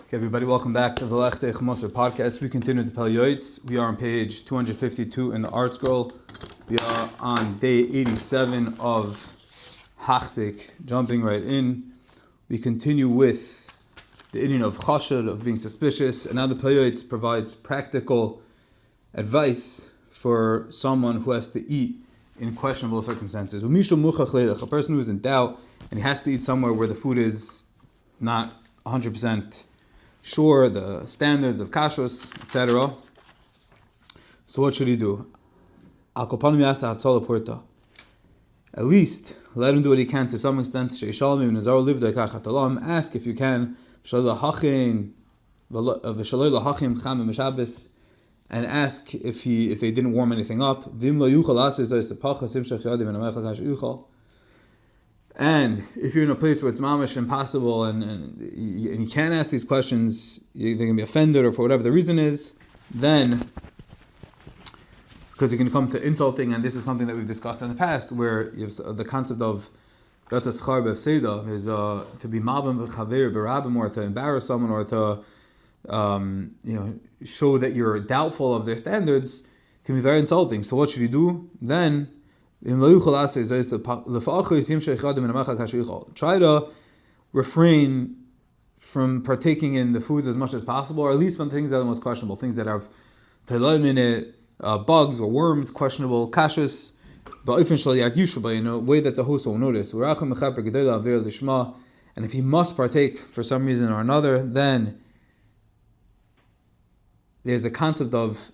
Okay, everybody, welcome back to the Lechtech Moser podcast. We continue the Pele Yoeitz. We are on page 252 in the Art Scroll. We are on day 87 of Hachzik, jumping right in. We continue with the Indian of Chashad, of being suspicious, and now the Pele Yoeitz provides practical advice for someone who has to eat in questionable circumstances. A person who is in doubt and he has to eat somewhere where the food is not 100% sure, the standards of Kashrus, etc. So what should he do? At least let him do what he can to some extent. Ask if you can, and ask if they didn't warm anything up. And if you're in a place where it's mamish impossible and you can't ask these questions, they're going to be offended or for whatever the reason is, then, because you can come to insulting, and this is something that we've discussed in the past, where you have the concept of gatzas char b'efseda, there's to be mabim b'chaver b'rabim, or to embarrass someone, or to show that you're doubtful of their standards, can be very insulting. So what should you do? Then try to refrain from partaking in the foods as much as possible, or at least from things that are the most questionable, things that have bugs or worms, questionable kashrus, in a way that the host won't notice. And if he must partake for some reason or another, then there's a concept of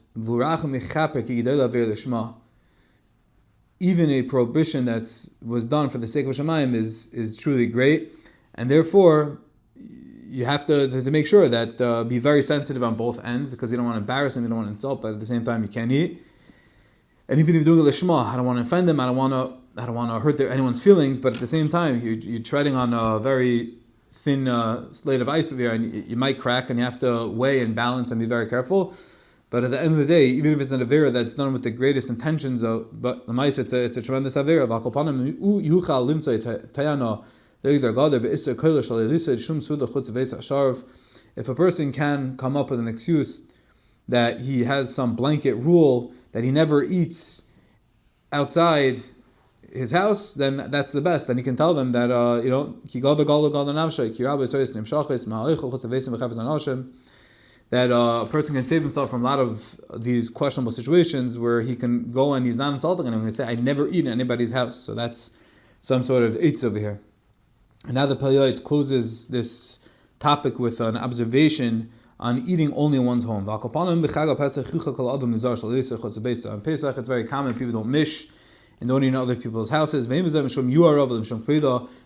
even a prohibition that was done for the sake of Shemayim is truly great, and therefore you have to make sure that be very sensitive on both ends, because you don't want to embarrass them, you don't want to insult, but at the same time you can't eat. And even if you're doing it lishma, I don't want to offend them, I don't want to hurt anyone's feelings, but at the same time you're treading on a very thin slate of ice over here, and you might crack, and you have to weigh and balance and be very careful. But at the end of the day, even if it's an avera that's done with the greatest intentions, but the mice, it's a tremendous avera. If a person can come up with an excuse that he has some blanket rule that he never eats outside his house, then that's the best. Then he can tell them that that a person can save himself from a lot of these questionable situations where he can go and he's not insulting anyone. He can say, I never eat in anybody's house. So that's some sort of eitz over here. And now the Pele Yoeitz closes this topic with an observation on eating only in one's home. On Pesach, it's very common, people don't mish and don't eat in other people's houses.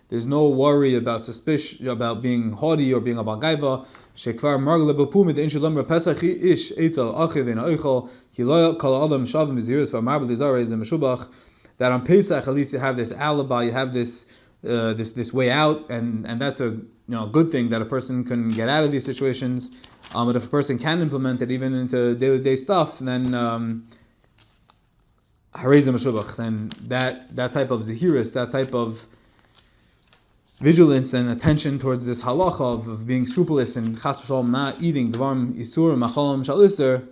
There's no worry about suspicion, about being haughty or being a balgaiva. That on Pesach at least you have this alibi, you have this way out, and that's a good thing that a person can get out of these situations. But if a person can implement it even into day-to-day stuff, then then that type of zehiris, that type of vigilance and attention towards this halacha of being scrupulous and chas v'shalom not eating dvarim isur machalam shalisur,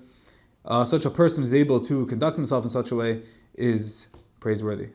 such a person is able to conduct himself in such a way is praiseworthy.